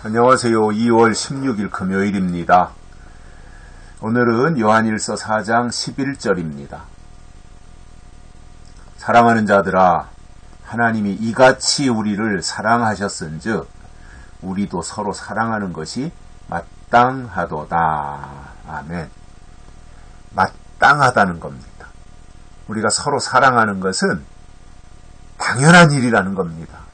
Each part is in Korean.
안녕하세요. 2월 16일 금요일입니다. 오늘은 요한일서 4장 11절입니다. 사랑하는 자들아, 하나님이 이같이 우리를 사랑하셨은즉 우리도 서로 사랑하는 것이 마땅하도다. 아멘. 마땅하다는 겁니다. 우리가 서로 사랑하는 것은 당연한 일이라는 겁니다.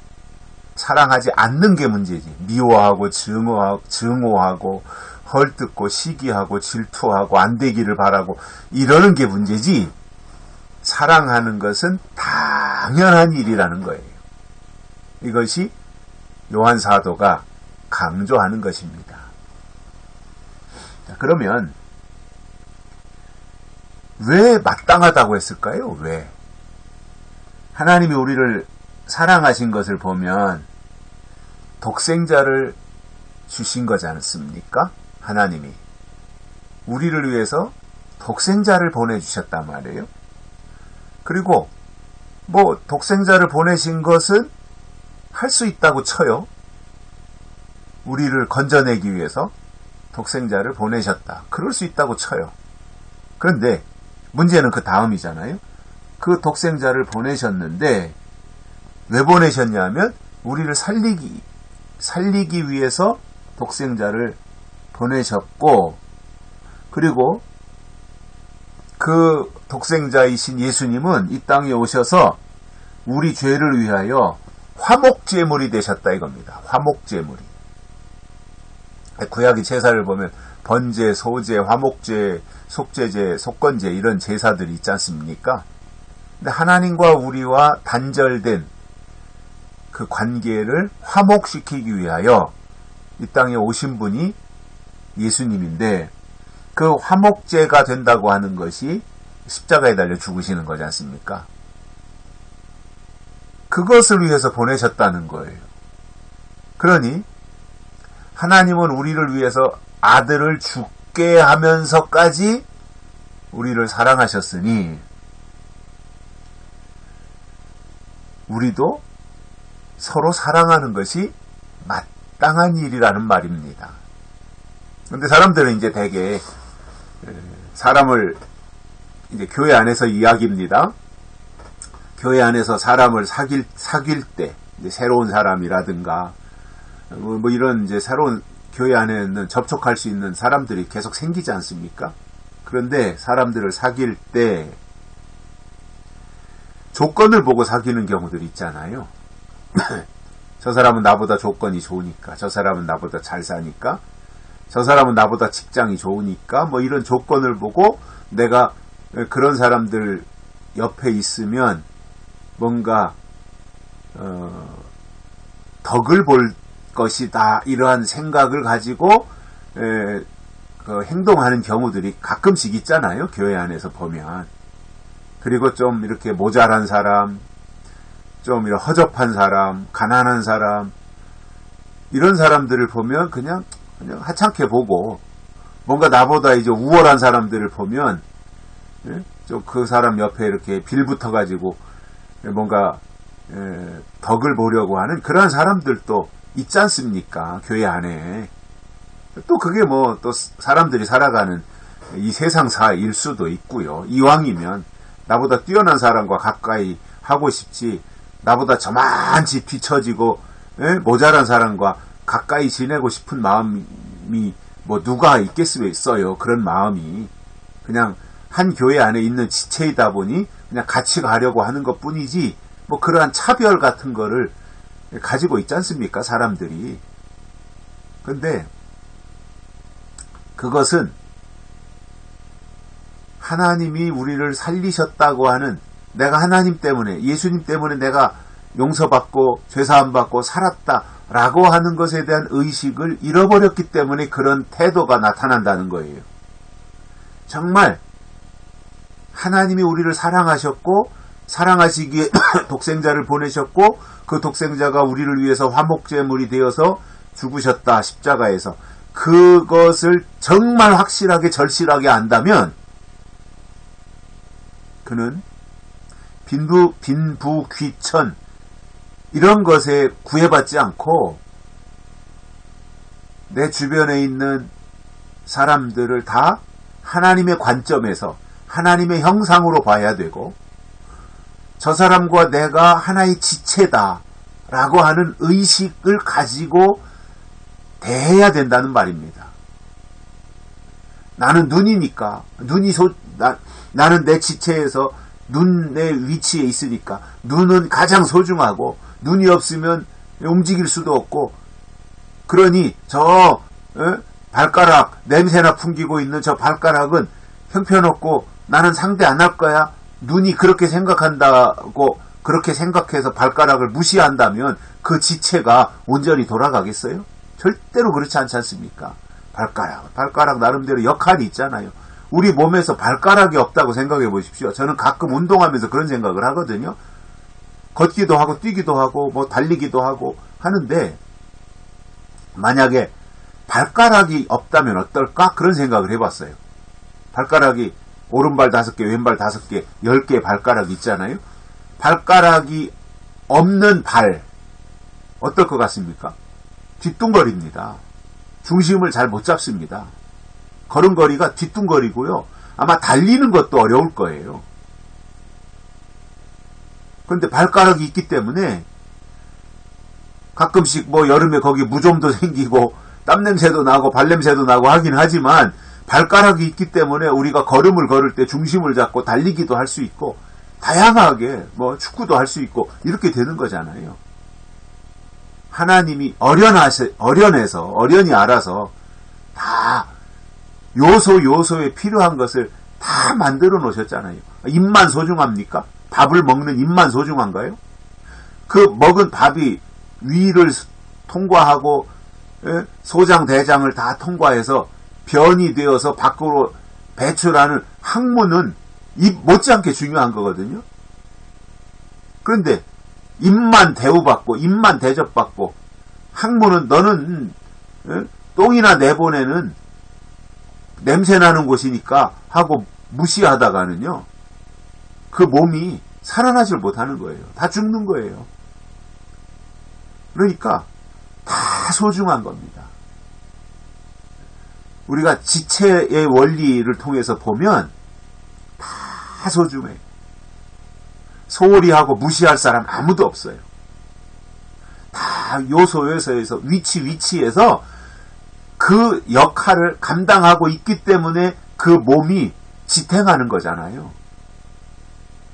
사랑하지 않는 게 문제지. 미워하고 증오하고 헐뜯고 시기하고 질투하고 안 되기를 바라고 이러는 게 문제지. 사랑하는 것은 당연한 일이라는 거예요. 이것이 요한 사도가 강조하는 것입니다. 자, 그러면 왜 마땅하다고 했을까요? 왜? 하나님이 우리를 사랑하신 것을 보면 독생자를 주신 거지 않습니까? 하나님이 우리를 위해서 독생자를 보내주셨단 말이에요. 그리고 독생자를 보내신 것은 할 수 있다고 쳐요. 우리를 건져내기 위해서 독생자를 보내셨다. 그럴 수 있다고 쳐요. 그런데 문제는 그 다음이잖아요. 그 독생자를 보내셨는데 왜 보내셨냐면 우리를 살리기 위해서 독생자를 보내셨고, 그리고 그 독생자이신 예수님은 이 땅에 오셔서 우리 죄를 위하여 화목제물이 되셨다 이겁니다. 화목제물이. 구약의 제사를 보면 번제, 소제, 화목제, 속죄제, 속건제 이런 제사들이 있지 않습니까? 근데 하나님과 우리와 단절된 그 관계를 화목시키기 위하여 이 땅에 오신 분이 예수님인데, 그 화목제가 된다고 하는 것이 십자가에 달려 죽으시는 거지 않습니까? 그것을 위해서 보내셨다는 거예요. 그러니 하나님은 우리를 위해서 아들을 죽게 하면서까지 우리를 사랑하셨으니 우리도 서로 사랑하는 것이 마땅한 일이라는 말입니다. 그런데 사람들은 이제 대개 사람을 이제 교회 안에서 이야기입니다. 교회 안에서 사람을 사귈 때 이제 새로운 사람이라든가 이런 이제 새로운 교회 안에는 접촉할 수 있는 사람들이 계속 생기지 않습니까? 그런데 사람들을 사귈 때 조건을 보고 사귀는 경우들이 있잖아요. 저 사람은 나보다 조건이 좋으니까, 저 사람은 나보다 잘 사니까, 저 사람은 나보다 직장이 좋으니까, 이런 조건을 보고 내가 그런 사람들 옆에 있으면 뭔가 덕을 볼 것이다, 이러한 생각을 가지고 행동하는 경우들이 가끔씩 있잖아요. 교회 안에서 보면. 그리고 좀 이렇게 모자란 사람, 좀 이런 허접한 사람, 가난한 사람, 이런 사람들을 보면 그냥 하찮게 보고, 뭔가 나보다 이제 우월한 사람들을 보면 좀 그 사람 옆에 이렇게 빌붙어가지고 뭔가 덕을 보려고 하는 그런 사람들도 있지 않습니까? 교회 안에. 또 그게 또 사람들이 살아가는 이 세상사일 수도 있고요. 이왕이면 나보다 뛰어난 사람과 가까이 하고 싶지, 나보다 저만치 뒤처지고 모자란 사람과 가까이 지내고 싶은 마음이 누가 있겠어요. 그런 마음이. 그냥 한 교회 안에 있는 지체이다 보니 그냥 같이 가려고 하는 것 뿐이지, 그러한 차별 같은 거를 가지고 있지 않습니까? 사람들이. 근데 그것은 하나님이 우리를 살리셨다고 하는, 내가 하나님 때문에, 예수님 때문에 내가 용서받고 죄사함받고 살았다라고 하는 것에 대한 의식을 잃어버렸기 때문에 그런 태도가 나타난다는 거예요. 정말 하나님이 우리를 사랑하셨고, 사랑하시기에 독생자를 보내셨고, 그 독생자가 우리를 위해서 화목제물이 되어서 죽으셨다, 십자가에서. 그것을 정말 확실하게 절실하게 안다면 그는 빈부귀천 이런 것에 구애받지 않고 내 주변에 있는 사람들을 다 하나님의 관점에서 하나님의 형상으로 봐야 되고, 저 사람과 내가 하나의 지체다 라고 하는 의식을 가지고 대해야 된다는 말입니다. 나는 눈이니까, 나는 내 지체에서 눈의 위치에 있으니까 눈은 가장 소중하고, 눈이 없으면 움직일 수도 없고, 그러니 발가락, 냄새나 풍기고 있는 저 발가락은 형편없고 나는 상대 안 할 거야. 눈이 그렇게 생각한다고, 그렇게 생각해서 발가락을 무시한다면 그 지체가 온전히 돌아가겠어요? 절대로 그렇지 않지 않습니까? 발가락 나름대로 역할이 있잖아요. 우리 몸에서 발가락이 없다고 생각해 보십시오. 저는 가끔 운동하면서 그런 생각을 하거든요. 걷기도 하고 뛰기도 하고 뭐 달리기도 하고 하는데, 만약에 발가락이 없다면 어떨까? 그런 생각을 해봤어요. 발가락이 오른발 5개, 왼발 5개, 10개의 발가락이 있잖아요. 발가락이 없는 발, 어떨 것 같습니까? 뒤뚱거립니다. 중심을 잘 못 잡습니다. 걸음걸이가 뒤뚱거리고요. 아마 달리는 것도 어려울 거예요. 그런데 발가락이 있기 때문에 가끔씩 뭐 여름에 거기 무좀도 생기고 땀냄새도 나고 발냄새도 나고 하긴 하지만, 발가락이 있기 때문에 우리가 걸음을 걸을 때 중심을 잡고 달리기도 할 수 있고, 다양하게 뭐 축구도 할 수 있고 이렇게 되는 거잖아요. 하나님이 어련히 알아서 다 요소에 필요한 것을 다 만들어 놓으셨잖아요. 입만 소중합니까? 밥을 먹는 입만 소중한가요? 그 먹은 밥이 위를 통과하고 소장 대장을 다 통과해서 변이 되어서 밖으로 배출하는 항문은 입 못지않게 중요한 거거든요. 그런데 입만 대우받고 입만 대접받고, 항문은 너는 똥이나 내보내는 냄새나는 곳이니까 하고 무시하다가는요, 그 몸이 살아나질 못하는 거예요. 다 죽는 거예요. 그러니까 다 소중한 겁니다. 우리가 지체의 원리를 통해서 보면 다 소중해요. 소홀히 하고 무시할 사람 아무도 없어요. 다 요소에서 위치에서 그 역할을 감당하고 있기 때문에 그 몸이 지탱하는 거잖아요.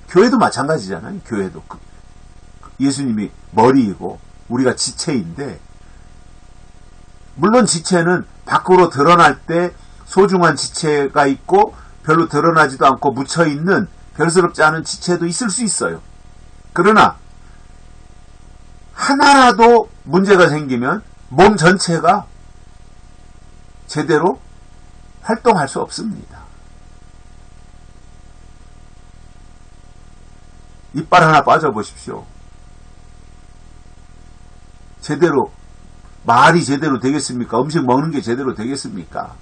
교회도 마찬가지잖아요. 교회도 예수님이 머리이고 우리가 지체인데, 물론 지체는 밖으로 드러날 때 소중한 지체가 있고 별로 드러나지도 않고 묻혀있는 별스럽지 않은 지체도 있을 수 있어요. 그러나 하나라도 문제가 생기면 몸 전체가 제대로 활동할 수 없습니다. 이빨 하나 빠져보십시오. 제대로 말이 제대로 되겠습니까? 음식 먹는 게 제대로 되겠습니까?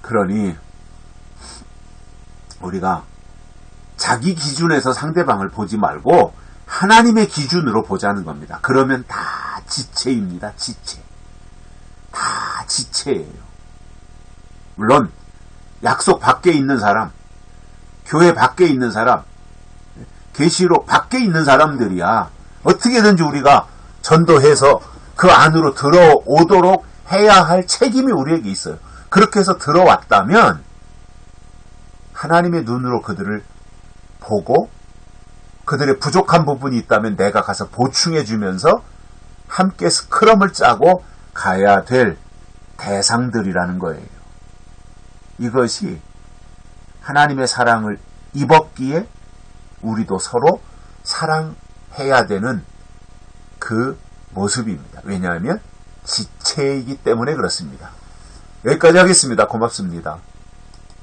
그러니 우리가 자기 기준에서 상대방을 보지 말고 하나님의 기준으로 보자는 겁니다. 그러면 다 지체입니다. 지체. 다 지체예요. 물론 약속 밖에 있는 사람, 교회 밖에 있는 사람, 계시록 밖에 있는 사람들이야 어떻게든지 우리가 전도해서 그 안으로 들어오도록 해야 할 책임이 우리에게 있어요. 그렇게 해서 들어왔다면 하나님의 눈으로 그들을 보고, 그들의 부족한 부분이 있다면 내가 가서 보충해 주면서 함께 스크럼을 짜고 가야 될 대상들이라는 거예요. 이것이 하나님의 사랑을 입었기에 우리도 서로 사랑해야 되는 그 모습입니다. 왜냐하면 지체이기 때문에 그렇습니다. 여기까지 하겠습니다. 고맙습니다.